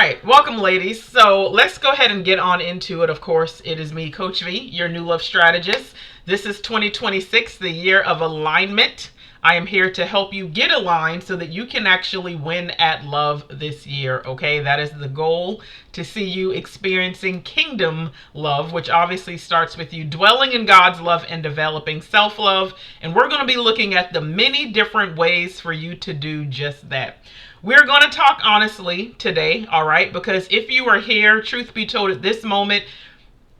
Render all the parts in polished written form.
right, welcome, ladies. So let's go ahead and get on into it. Of course, it is me, Coach V, your new love strategist. This is 2026, the year of alignment. I am here to help you get aligned so that you can actually win at love this year. Okay, that is the goal, to see you experiencing kingdom love, which obviously starts with you dwelling in God's love and developing self love. And we're going to be looking at the many different ways for you to do just that. We're going to talk honestly today, all right? Because if you are here, truth be told, at this moment,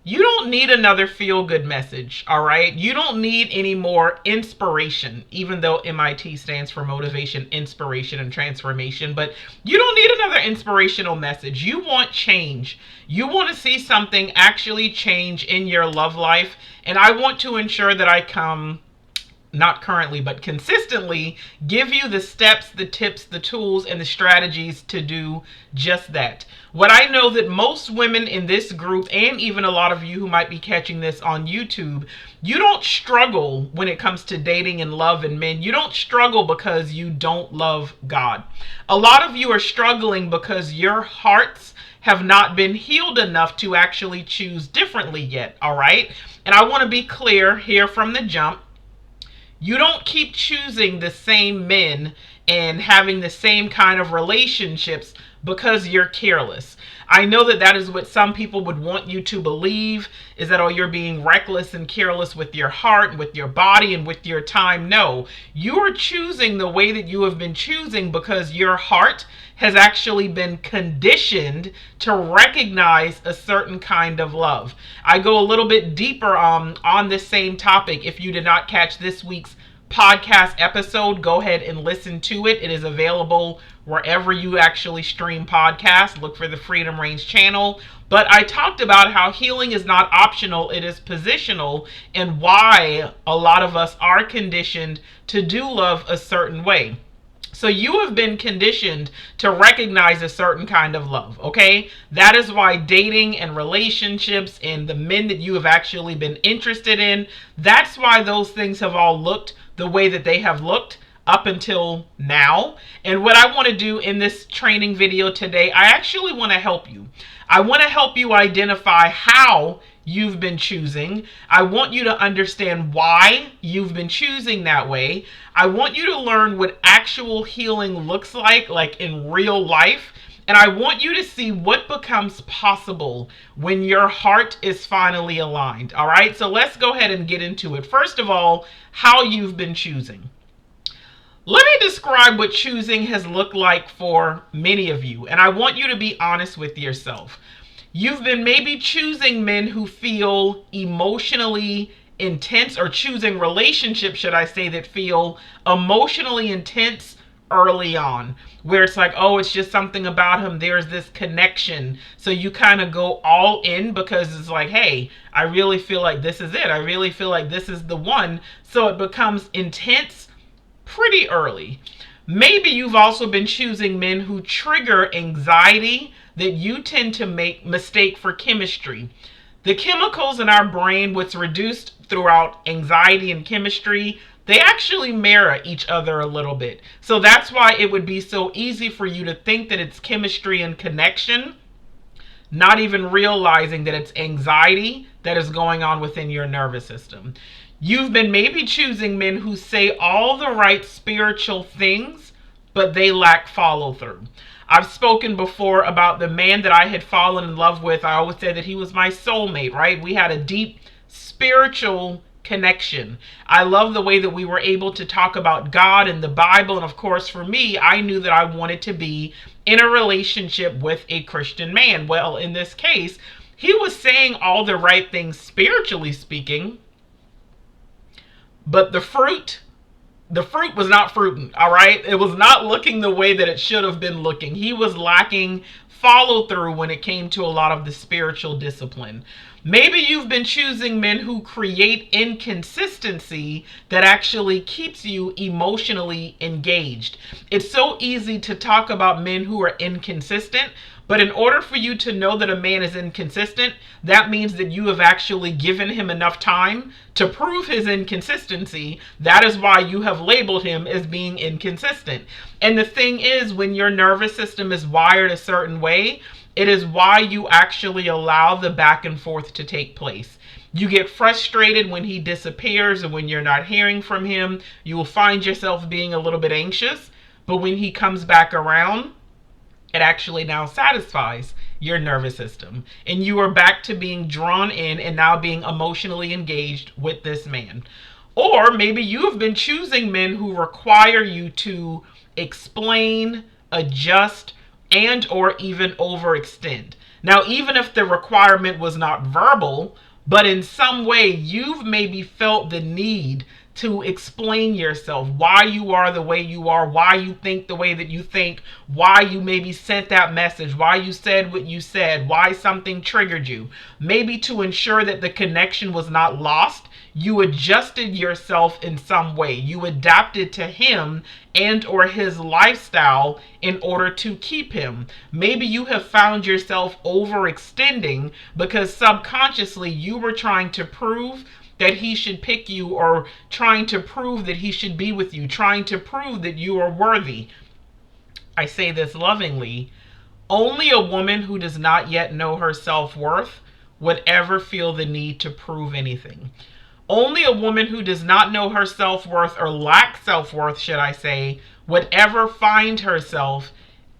you don't need another feel-good message, all right? You don't need any more inspiration, even though MIT stands for motivation, inspiration, and transformation. But you don't need another inspirational message. You want change. You want to see something actually change in your love life. And I want to ensure that I come, not currently, but consistently, give you the steps, the tips, the tools, and the strategies to do just that. What I know that most women in this group, and even a lot of you who might be catching this on YouTube, you don't struggle when it comes to dating and love and men. You don't struggle because you don't love God. A lot of you are struggling because your hearts have not been healed enough to actually choose differently yet, all right? And I want to be clear here from the jump. You don't keep choosing the same men and having the same kind of relationships because you're careless. I know that that is what some people would want you to believe, is that, oh, you're being reckless and careless with your heart and with your body and with your time. No, you are choosing the way that you have been choosing because your heart has actually been conditioned to recognize a certain kind of love. I go a little bit deeper on this same topic. If you did not catch this week's podcast episode, go ahead and listen to it. It is available wherever you actually stream podcasts. Look for the Freedom Range channel. But I talked about how healing is not optional, it is positional, and why a lot of us are conditioned to do love a certain way. So you have been conditioned to recognize a certain kind of love, okay? That is why dating and relationships and the men that you have actually been interested in, that's why those things have all looked the way that they have looked up until now. And what I want to do in this training video today, I actually want to help you. I want to help you identify how you've been choosing. I want you to understand why you've been choosing that way. I want you to learn what actual healing looks like in real life. And I want you to see what becomes possible when your heart is finally aligned. All right, so let's go ahead and get into it. First of all, how you've been choosing. Let me describe what choosing has looked like for many of you. And I want you to be honest with yourself. You've been maybe choosing men who feel emotionally intense, or choosing relationships, should I say, that feel emotionally intense early on, where it's like, oh, it's just something about him. There's this connection. So you kind of go all in because it's like, hey, I really feel like this is it. I really feel like this is the one. So it becomes intense pretty early. Maybe you've also been choosing men who trigger anxiety that you tend to mistake for chemistry. The chemicals in our brain, what's reduced throughout anxiety and chemistry, they actually mirror each other a little bit. So that's why it would be so easy for you to think that it's chemistry and connection, not even realizing that it's anxiety that is going on within your nervous system. You've been maybe choosing men who say all the right spiritual things, but they lack follow through. I've spoken before about the man that I had fallen in love with. I always say that he was my soulmate, right? We had a deep spiritual connection. I love the way that we were able to talk about God and the Bible. And of course, for me, I knew that I wanted to be in a relationship with a Christian man. Well, in this case, he was saying all the right things spiritually speaking, but the fruit was not fruiting, all right? It was not looking the way that it should have been looking. He was lacking follow through when it came to a lot of the spiritual discipline. Maybe you've been choosing men who create inconsistency that actually keeps you emotionally engaged. It's so easy to talk about men who are inconsistent, But in order for you to know that a man is inconsistent, that means that you have actually given him enough time to prove his inconsistency. That is why you have labeled him as being inconsistent. And the thing is, when your nervous system is wired a certain way, it is why you actually allow the back and forth to take place. You get frustrated when he disappears and when you're not hearing from him. You will find yourself being a little bit anxious. But when he comes back around, it actually now satisfies your nervous system. And you are back to being drawn in and now being emotionally engaged with this man. Or maybe you have been choosing men who require you to explain, adjust, and or even overextend. Now, even if the requirement was not verbal, but in some way you've maybe felt the need to explain yourself, why you are the way you are, why you think the way that you think, why you maybe sent that message, why you said what you said, why something triggered you. Maybe to ensure that the connection was not lost, you adjusted yourself in some way. You adapted to him and or his lifestyle in order to keep him. Maybe you have found yourself overextending because subconsciously you were trying to prove that he should pick you, or trying to prove that he should be with you, trying to prove that you are worthy. I say this lovingly. Only a woman who does not yet know her self-worth would ever feel the need to prove anything. Only a woman who does not know her self-worth, or lacks self-worth, should I say, would ever find herself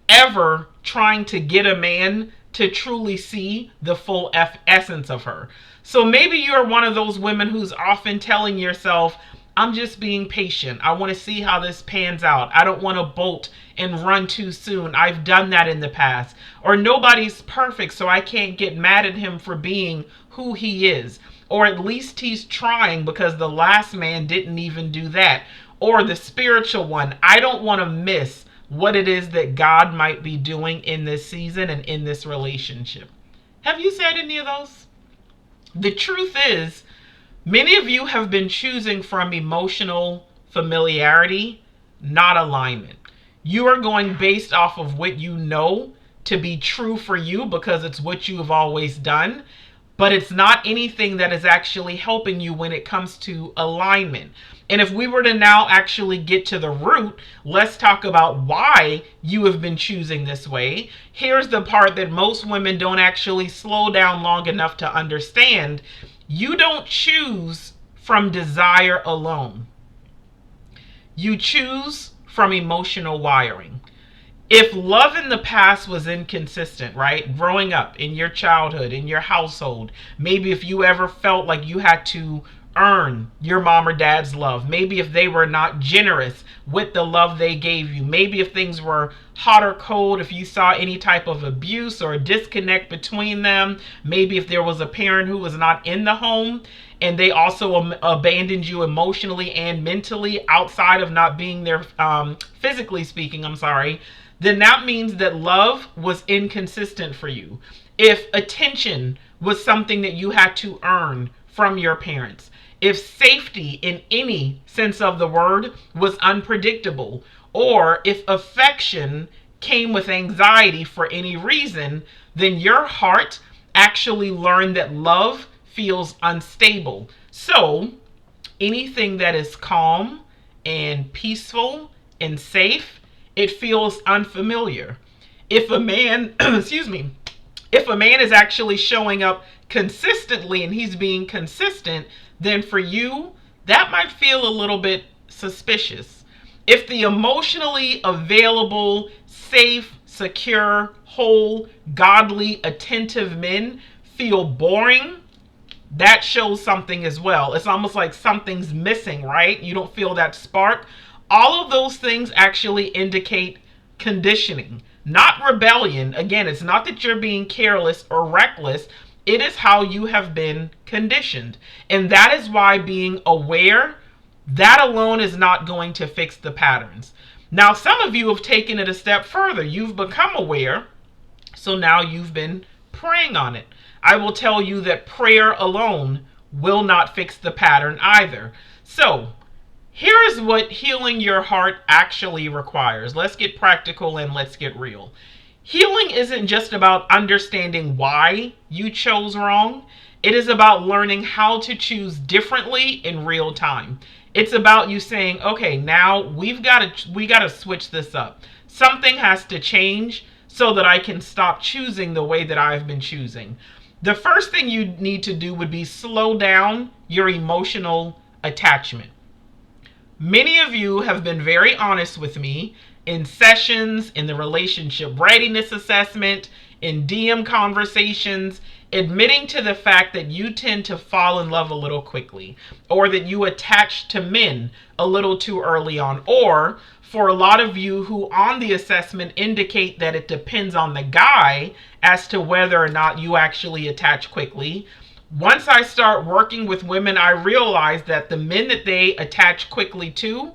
ever trying to get a man to truly see the full essence of her. So maybe you're one of those women who's often telling yourself, I'm just being patient. I want to see how this pans out. I don't want to bolt and run too soon. I've done that in the past. Or nobody's perfect, so I can't get mad at him for being who he is. Or at least he's trying, because the last man didn't even do that. Or the spiritual one, I don't want to miss what it is that God might be doing in this season and in this relationship. Have you said any of those? The truth is, many of you have been choosing from emotional familiarity, not alignment. You are going based off of what you know to be true for you because it's what you have always done, but it's not anything that is actually helping you when it comes to alignment. And if we were to now actually get to the root, let's talk about why you have been choosing this way. Here's the part that most women don't actually slow down long enough to understand. You don't choose from desire alone. You choose from emotional wiring. If love in the past was inconsistent, right? Growing up in your childhood, in your household, maybe if you ever felt like you had to earn your mom or dad's love, maybe if they were not generous with the love they gave you, maybe if things were hot or cold, if you saw any type of abuse or a disconnect between them, maybe if there was a parent who was not in the home and they also abandoned you emotionally and mentally outside of not being there, physically speaking, then that means that love was inconsistent for you. If attention was something that you had to earn from your parents, if safety in any sense of the word was unpredictable, or if affection came with anxiety for any reason, then your heart actually learned that love feels unstable. So anything that is calm and peaceful and safe, it feels unfamiliar. If a man, if a man is actually showing up consistently and he's being consistent, then for you, that might feel a little bit suspicious. If the emotionally available, safe, secure, whole, godly, attentive men feel boring, that shows something as well. It's almost like something's missing, right? You don't feel that spark. All of those things actually indicate conditioning, not rebellion. Again, it's not that you're being careless or reckless. It is how you have been conditioned. And that is why being aware, that alone is not going to fix the patterns. Now, some of you have taken it a step further. You've become aware. So now you've been praying on it. I will tell you that prayer alone will not fix the pattern either. So here is what healing your heart actually requires. Let's get practical and let's get real. Healing isn't just about understanding why you chose wrong. It is about learning how to choose differently in real time. It's about you saying, "Okay, now we got to switch this up. Something has to change so that I can stop choosing the way that I've been choosing." The first thing you need to do would be slow down your emotional attachment. Many of you have been very honest with me in sessions, in the relationship readiness assessment, in DM conversations, admitting to the fact that you tend to fall in love a little quickly, or that you attach to men a little too early on, or for a lot of you who on the assessment indicate that it depends on the guy as to whether or not you actually attach quickly. Once I start working with women, I realize that the men that they attach quickly to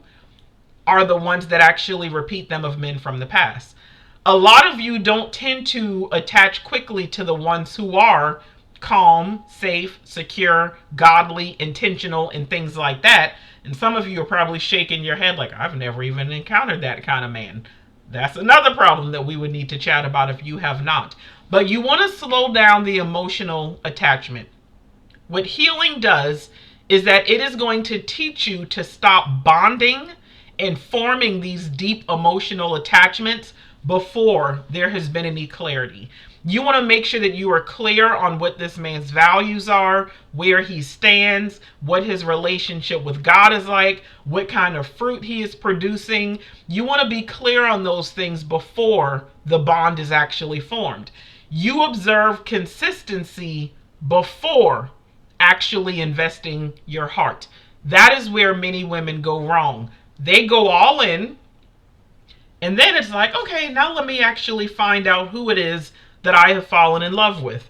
are the ones that actually repeat them of men from the past. A lot of you don't tend to attach quickly to the ones who are calm, safe, secure, godly, intentional, and things like that. And some of you are probably shaking your head like, I've never even encountered that kind of man. That's another problem that we would need to chat about if you have not. But you want to slow down the emotional attachment. What healing does is that it is going to teach you to stop bonding and forming these deep emotional attachments before there has been any clarity. You want to make sure that you are clear on what this man's values are, where he stands, what his relationship with God is like, what kind of fruit he is producing. You want to be clear on those things before the bond is actually formed. You observe consistency before actually investing your heart. That is where many women go wrong. They go all in, and then it's like, okay, now let me actually find out who it is that I have fallen in love with.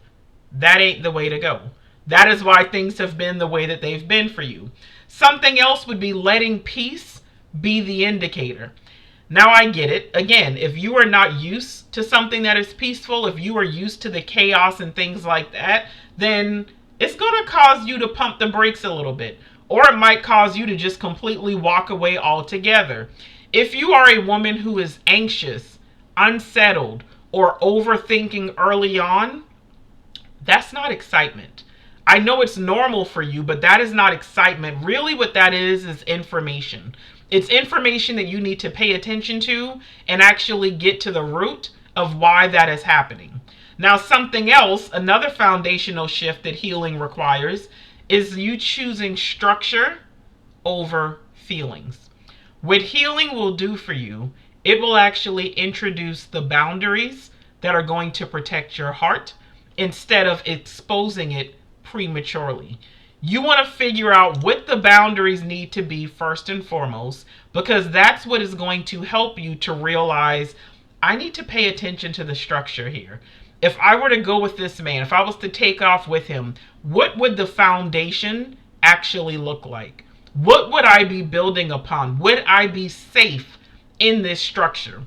That ain't the way to go. That is why things have been the way that they've been for you. Something else would be letting peace be the indicator. Now I get it. Again, if you are not used to something that is peaceful, if you are used to the chaos and things like that, then it's going to cause you to pump the brakes a little bit. Or it might cause you to just completely walk away altogether. If you are a woman who is anxious, unsettled, or overthinking early on, that's not excitement. I know it's normal for you, but that is not excitement. Really, what that is information. It's information that you need to pay attention to and actually get to the root of why that is happening. Now, something else, another foundational shift that healing requires is you choosing structure over feelings. What healing will do for you, it will actually introduce the boundaries that are going to protect your heart instead of exposing it prematurely. You want to figure out what the boundaries need to be first and foremost, because that's what is going to help you to realize I need to pay attention to the structure here. If I were to go with this man, if I was to take off with him, what would the foundation actually look like? What would I be building upon? Would I be safe in this structure?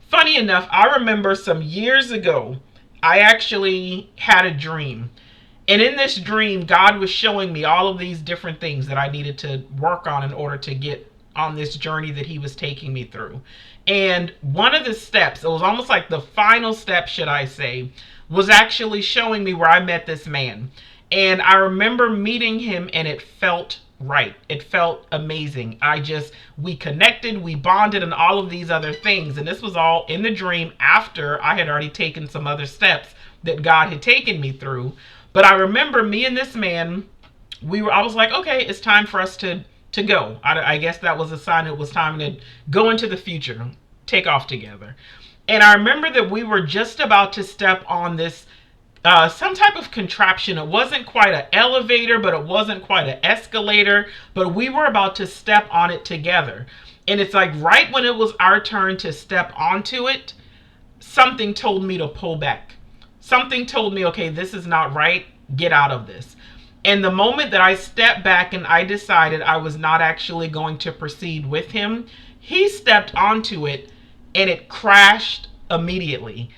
Funny enough, I remember some years ago, I actually had a dream. And in this dream, God was showing me all of these different things that I needed to work on in order to get on this journey that he was taking me through. And one of the steps, it was almost like the final step, should I say, was actually showing me where I met this man. And I remember meeting him and it felt right. It felt amazing. We connected, we bonded, and all of these other things. And this was all in the dream after I had already taken some other steps that God had taken me through. But I remember me and this man, I was like, okay, it's time for us to go. I guess that was a sign it was time to go into the future, take off together. And I remember that we were just about to step on this some type of contraption. It wasn't quite an elevator, but it wasn't quite an escalator, but we were about to step on it together. And it's like right when it was our turn to step onto it, something told me to pull back. Something told me, okay, this is not right. Get out of this. And the moment that I stepped back and I decided I was not actually going to proceed with him, he stepped onto it and it crashed immediately.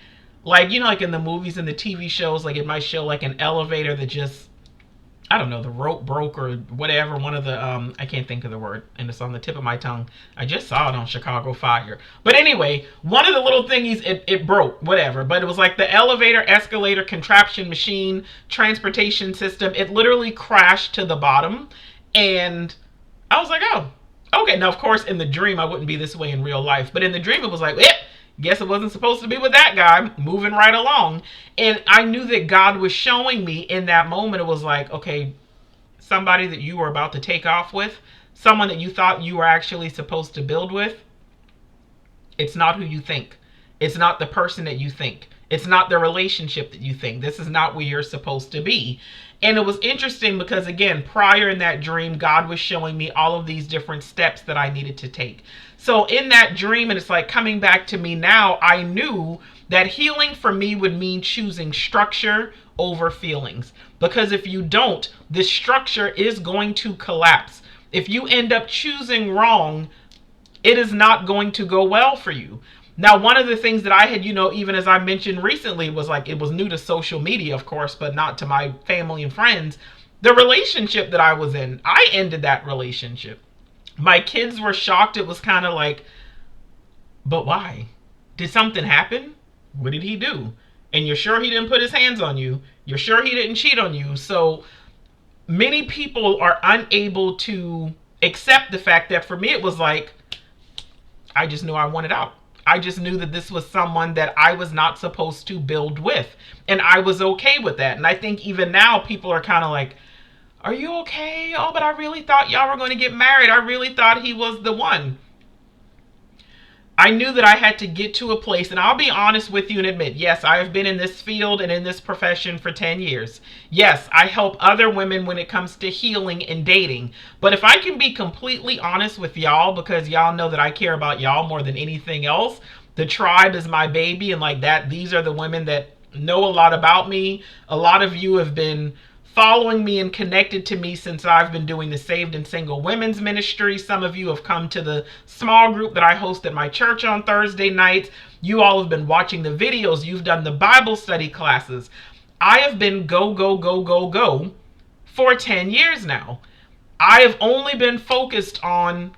Like, like in the movies and the TV shows, like it might show like an elevator that just I don't know, the rope broke or whatever. One of the I can't think of the word, and it's on the tip of my tongue. I just saw it on Chicago Fire. But anyway, one of the little thingies, it broke, whatever. But it was like the elevator, escalator, contraption, machine, transportation system. It literally crashed to the bottom, and I was like, oh, okay. Now, of course, in the dream, I wouldn't be this way in real life, but in the dream, it was like, guess it wasn't supposed to be with that guy, moving right along. And I knew that God was showing me in that moment. It was like, okay, somebody that you were about to take off with, someone that you thought you were actually supposed to build with, it's not who you think. It's not the person that you think. It's not the relationship that you think. This is not where you're supposed to be. And it was interesting because, again, prior in that dream, God was showing me all of these different steps that I needed to take. So in that dream, and it's like coming back to me now, I knew that healing for me would mean choosing structure over feelings. Because if you don't, this structure is going to collapse. If you end up choosing wrong, it is not going to go well for you. Now, one of the things that I had, even as I mentioned recently, was like, it was new to social media, of course, but not to my family and friends. The relationship that I was in, I ended that relationship. My kids were shocked. It was kind of like, but why? Did something happen? What did he do? And you're sure he didn't put his hands on you? You're sure he didn't cheat on you? So many people are unable to accept the fact that for me, it was like, I just knew I wanted out. I just knew that this was someone that I was not supposed to build with. And I was okay with that. And I think even now people are kind of like, are you okay? Oh, but I really thought y'all were going to get married. I really thought he was the one. I knew that I had to get to a place, and I'll be honest with you and admit, yes, I have been in this field and in this profession for 10 years. Yes, I help other women when it comes to healing and dating. But if I can be completely honest with y'all, because y'all know that I care about y'all more than anything else, the tribe is my baby, and like that, these are the women that know a lot about me. A lot of you have been following me and connected to me since I've been doing the Saved and Single Women's Ministry. Some of you have come to the small group that I host at my church on Thursday nights. You all have been watching the videos. You've done the Bible study classes. I have been go, go, go, go, go for 10 years now. I have only been focused on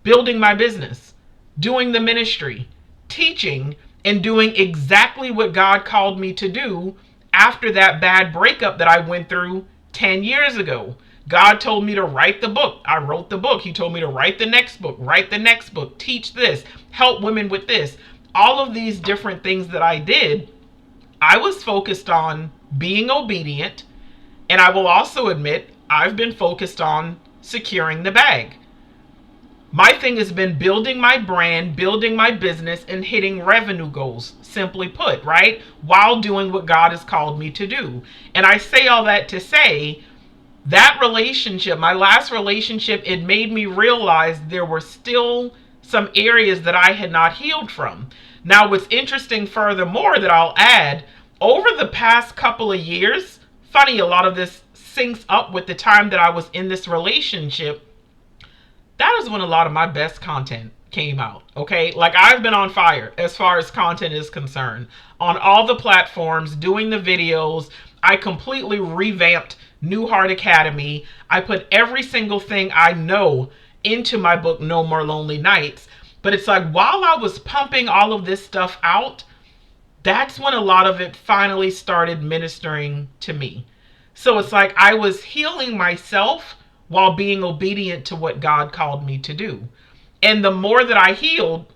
building my business, doing the ministry, teaching, and doing exactly what God called me to do after that bad breakup that I went through 10 years ago. God told me to write the book. I wrote the book. He told me to write the next book, teach this, help women with this. All of these different things that I did, I was focused on being obedient. And I will also admit, I've been focused on securing the bag. My thing has been building my brand, building my business, and hitting revenue goals, simply put, right? While doing what God has called me to do. And I say all that to say, that relationship, my last relationship, it made me realize there were still some areas that I had not healed from. Now, what's interesting furthermore that I'll add, over the past couple of years, funny, a lot of this syncs up with the time that I was in this relationship. That is when a lot of my best content came out. Okay, like I've been on fire as far as content is concerned on all the platforms, doing the videos. I completely revamped New Heart Academy. I put every single thing I know into my book, No More Lonely Nights. But it's like while I was pumping all of this stuff out, that's when a lot of it finally started ministering to me. So it's like I was healing myself while being obedient to what God called me to do. And the more that I healed,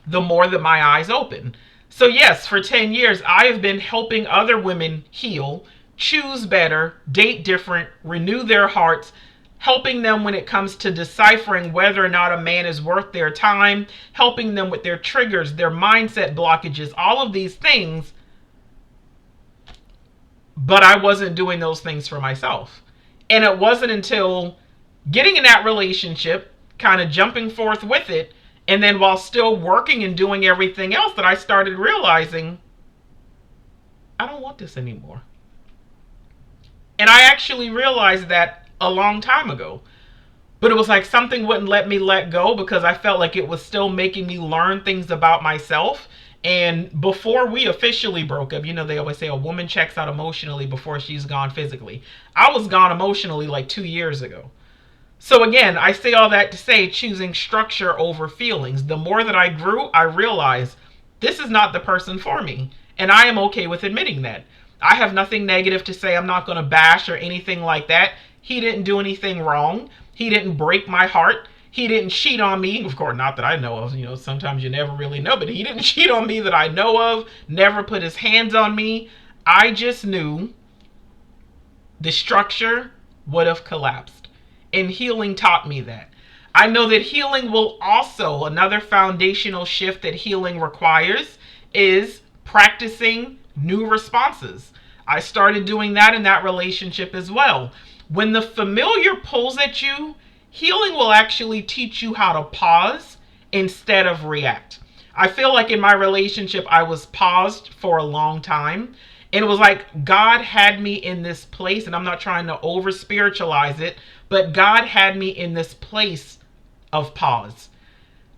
the more that my eyes opened. So yes, for 10 years, I have been helping other women heal, choose better, date different, renew their hearts, helping them when it comes to deciphering whether or not a man is worth their time, helping them with their triggers, their mindset blockages, all of these things. But I wasn't doing those things for myself. And it wasn't until getting in that relationship, kind of jumping forth with it, and then while still working and doing everything else, that I started realizing, I don't want this anymore. And I actually realized that a long time ago. But it was like something wouldn't let me let go because I felt like it was still making me learn things about myself. And before we officially broke up, they always say a woman checks out emotionally before she's gone physically. I was gone emotionally like 2 years ago. So again, I say all that to say choosing structure over feelings. The more that I grew, I realized this is not the person for me. And I am okay with admitting that. I have nothing negative to say. I'm not going to bash or anything like that. He didn't do anything wrong. He didn't break my heart. He didn't cheat on me. Of course, not that I know of. Sometimes you never really know, but he didn't cheat on me that I know of. Never put his hands on me. I just knew the structure would have collapsed. And healing taught me that. I know that healing will also, another foundational shift that healing requires is practicing new responses. I started doing that in that relationship as well. When the familiar pulls at you, healing will actually teach you how to pause instead of react. I feel like in my relationship, I was paused for a long time. And it was like God had me in this place, and I'm not trying to over spiritualize it, but God had me in this place of pause.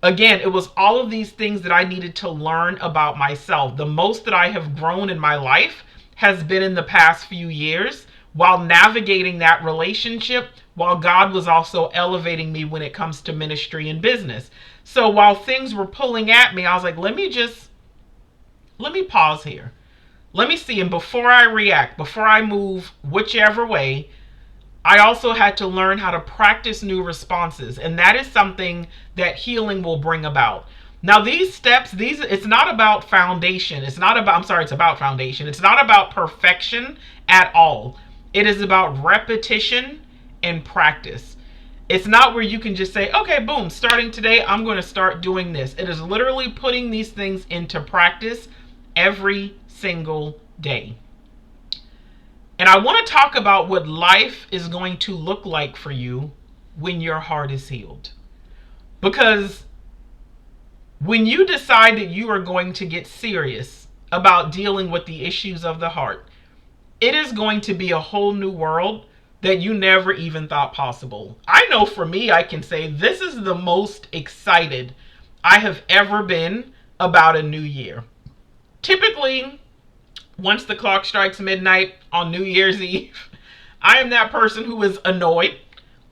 Again, it was all of these things that I needed to learn about myself. The most that I have grown in my life has been in the past few years while navigating that relationship, while God was also elevating me when it comes to ministry and business. So while things were pulling at me, I was like, let me pause here. Let me see. And before I react, before I move whichever way, I also had to learn how to practice new responses. And that is something that healing will bring about. Now, these steps, it's not about foundation. It's about foundation. It's not about perfection at all. It is about repetition and practice. It's not where you can just say, okay, boom, starting today, I'm going to start doing this. It is literally putting these things into practice every single day. And I want to talk about what life is going to look like for you when your heart is healed. Because when you decide that you are going to get serious about dealing with the issues of the heart, it is going to be a whole new world that you never even thought possible. I know for me, I can say this is the most excited I have ever been about a new year. Typically, once the clock strikes midnight on New Year's Eve, I am that person who is annoyed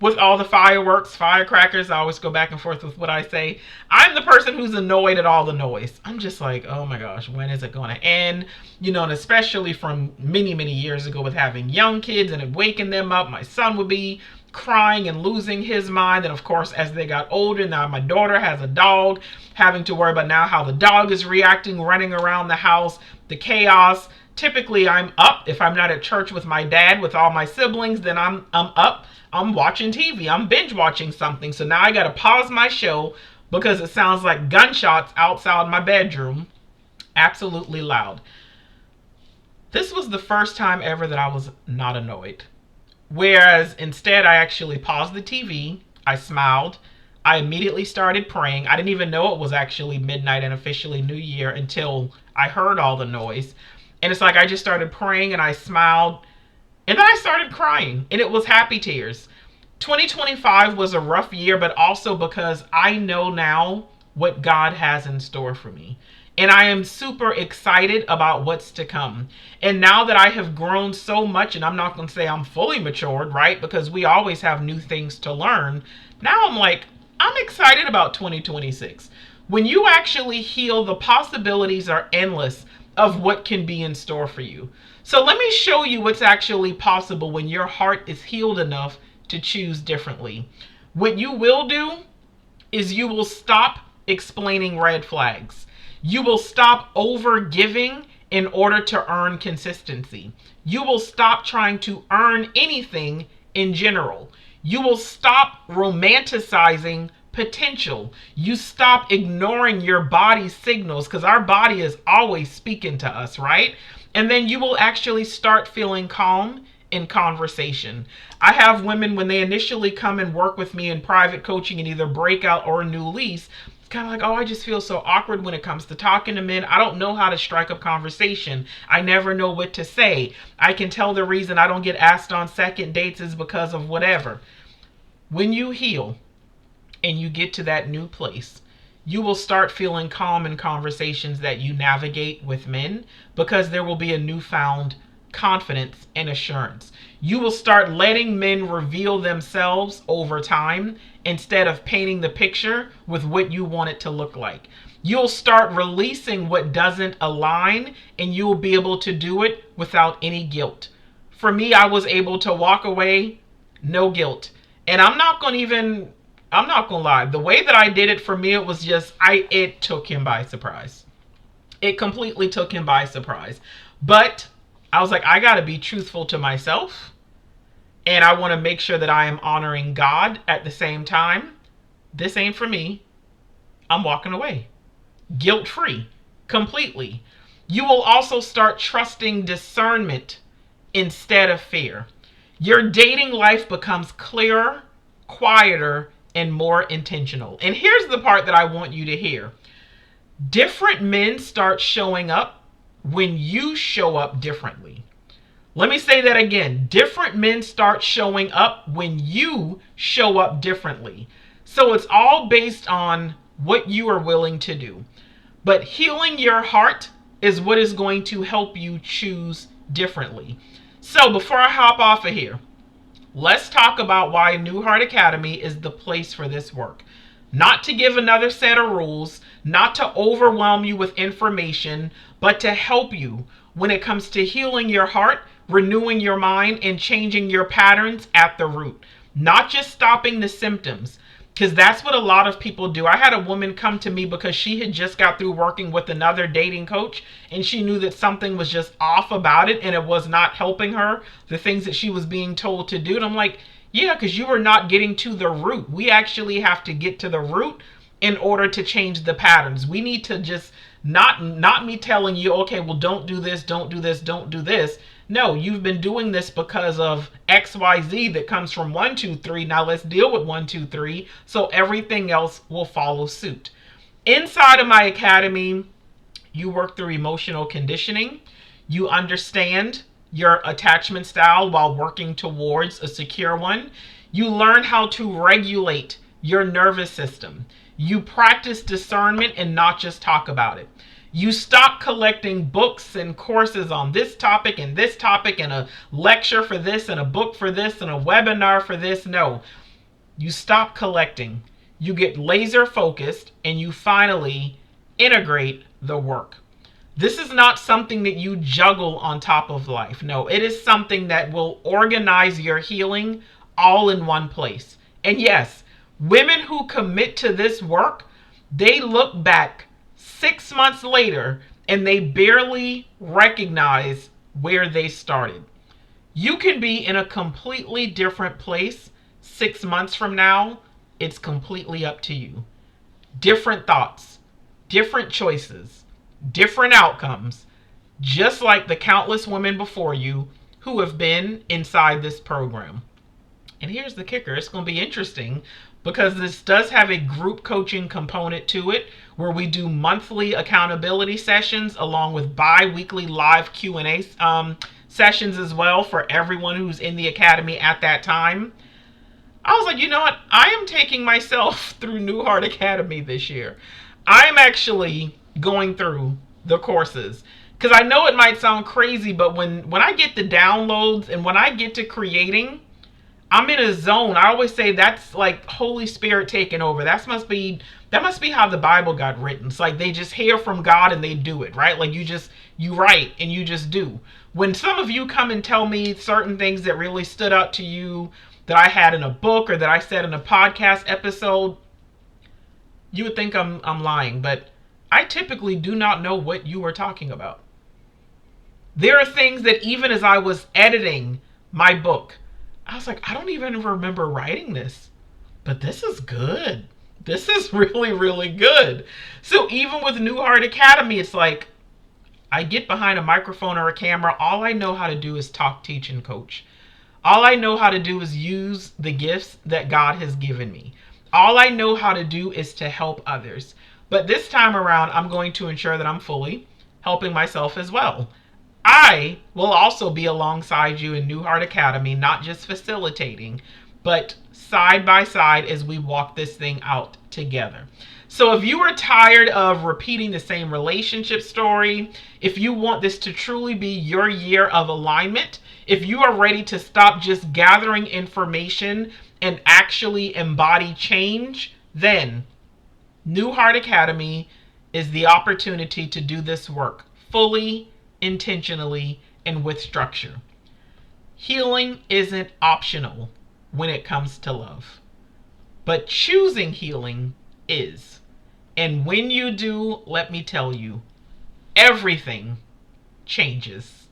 with all the fireworks, firecrackers. I always go back and forth with what I say. I'm the person who's annoyed at all the noise. I'm just like, oh my gosh, when is it going to end? And especially from many, many years ago with having young kids and it waking them up, my son would be crying and losing his mind. And of course, as they got older, now my daughter has a dog, having to worry about now how the dog is reacting, running around the house, the chaos. Typically, I'm up. If I'm not at church with my dad, with all my siblings, then I'm up. I'm watching TV. I'm binge watching something. So now I got to pause my show because it sounds like gunshots outside my bedroom. Absolutely loud. This was the first time ever that I was not annoyed. Whereas instead, I actually paused the TV. I smiled. I immediately started praying. I didn't even know it was actually midnight and officially New Year until I heard all the noise. And it's like I just started praying and I smiled. And then I started crying. And it was happy tears. 2025 was a rough year, but also because I know now what God has in store for me. And I am super excited about what's to come. And now that I have grown so much, and I'm not going to say I'm fully matured, right? Because we always have new things to learn. Now I'm like, I'm excited about 2026. When you actually heal, the possibilities are endless of what can be in store for you. So let me show you what's actually possible when your heart is healed enough to choose differently. What you will do is you will stop explaining red flags. You will stop over giving in order to earn consistency. You will stop trying to earn anything in general. You will stop romanticizing potential. You stop ignoring your body's signals because our body is always speaking to us, right? And then you will actually start feeling calm in conversation. I have women when they initially come and work with me in private coaching in either breakout or new lease, it's kind of like, oh, I just feel so awkward when it comes to talking to men. I don't know how to strike up conversation. I never know what to say. I can tell the reason I don't get asked on second dates is because of whatever. When you heal and you get to that new place, you will start feeling calm in conversations that you navigate with men, because there will be a newfound confidence and assurance. You will start letting men reveal themselves over time instead of painting the picture with what you want it to look like. You'll start releasing what doesn't align, and you'll be able to do it without any guilt. For me, I was able to walk away, no guilt. And I'm not going to lie. The way that I did it, for me, it was just, it took him by surprise. It completely took him by surprise. But I was like, I got to be truthful to myself. And I want to make sure that I am honoring God at the same time. This ain't for me. I'm walking away. Guilt free. Completely. You will also start trusting discernment instead of fear. Your dating life becomes clearer, quieter, and more intentional. And here's the part that I want you to hear. Different men start showing up when you show up differently. Let me say that again. Different men start showing up when you show up differently. So it's all based on what you are willing to do. But healing your heart is what is going to help you choose differently. So before I hop off of here, let's talk about why New Heart Academy is the place for this work. Not to give another set of rules, not to overwhelm you with information, but to help you when it comes to healing your heart, renewing your mind, and changing your patterns at the root. Not just stopping the symptoms, because that's what a lot of people do. I had a woman come to me because she had just got through working with another dating coach, and she knew that something was just off about it and it was not helping her, the things that she was being told to do. And I'm like, yeah, because you are not getting to the root. We actually have to get to the root in order to change the patterns. We need to just not me telling you, okay, well, don't do this, don't do this, don't do this. No, you've been doing this because of XYZ that comes from 1, 2, 3. Now let's deal with 1, 2, 3. So everything else will follow suit. Inside of my academy, you work through emotional conditioning. You understand your attachment style while working towards a secure one. You learn how to regulate your nervous system. You practice discernment and not just talk about it. You stop collecting books and courses on this topic and a lecture for this and a book for this and a webinar for this. No, you stop collecting. You get laser focused and you finally integrate the work. This is not something that you juggle on top of life. No, it is something that will organize your healing all in one place. And yes, women who commit to this work, they look back 6 months later and they barely recognize where they started. You can be in a completely different place 6 months from now. It's completely up to you. Different thoughts, different choices, different outcomes, just like the countless women before you who have been inside this program. And here's the kicker. It's going to be interesting because this does have a group coaching component to it, where we do monthly accountability sessions along with bi-weekly live Q&A sessions as well for everyone who's in the academy at that time. I was like, you know what? I am taking myself through New Heart Academy this year. I'm actually going through the courses, because I know it might sound crazy, but when I get the downloads and when I get to creating, I'm in a zone. I always say that's like Holy Spirit taking over. That must be how the Bible got written. It's like they just hear from God and they do it, right? Like you write and you just do. When some of you come and tell me certain things that really stood out to you that I had in a book or that I said in a podcast episode, you would think I'm lying, but I typically do not know what you are talking about. There are things that even as I was editing my book, I was like, I don't even remember writing this, but this is good. This is really, really good. So even with New Heart Academy, it's like I get behind a microphone or a camera. All I know how to do is talk, teach, and coach. All I know how to do is use the gifts that God has given me. All I know how to do is to help others. But this time around, I'm going to ensure that I'm fully helping myself as well. I will also be alongside you in New Heart Academy, not just facilitating, but side by side as we walk this thing out together. So if you are tired of repeating the same relationship story, if you want this to truly be your year of alignment, if you are ready to stop just gathering information and actually embody change, then New Heart Academy is the opportunity to do this work fully, intentionally, and with structure. Healing isn't optional when it comes to love, but choosing healing is. And when you do, let me tell you, everything changes.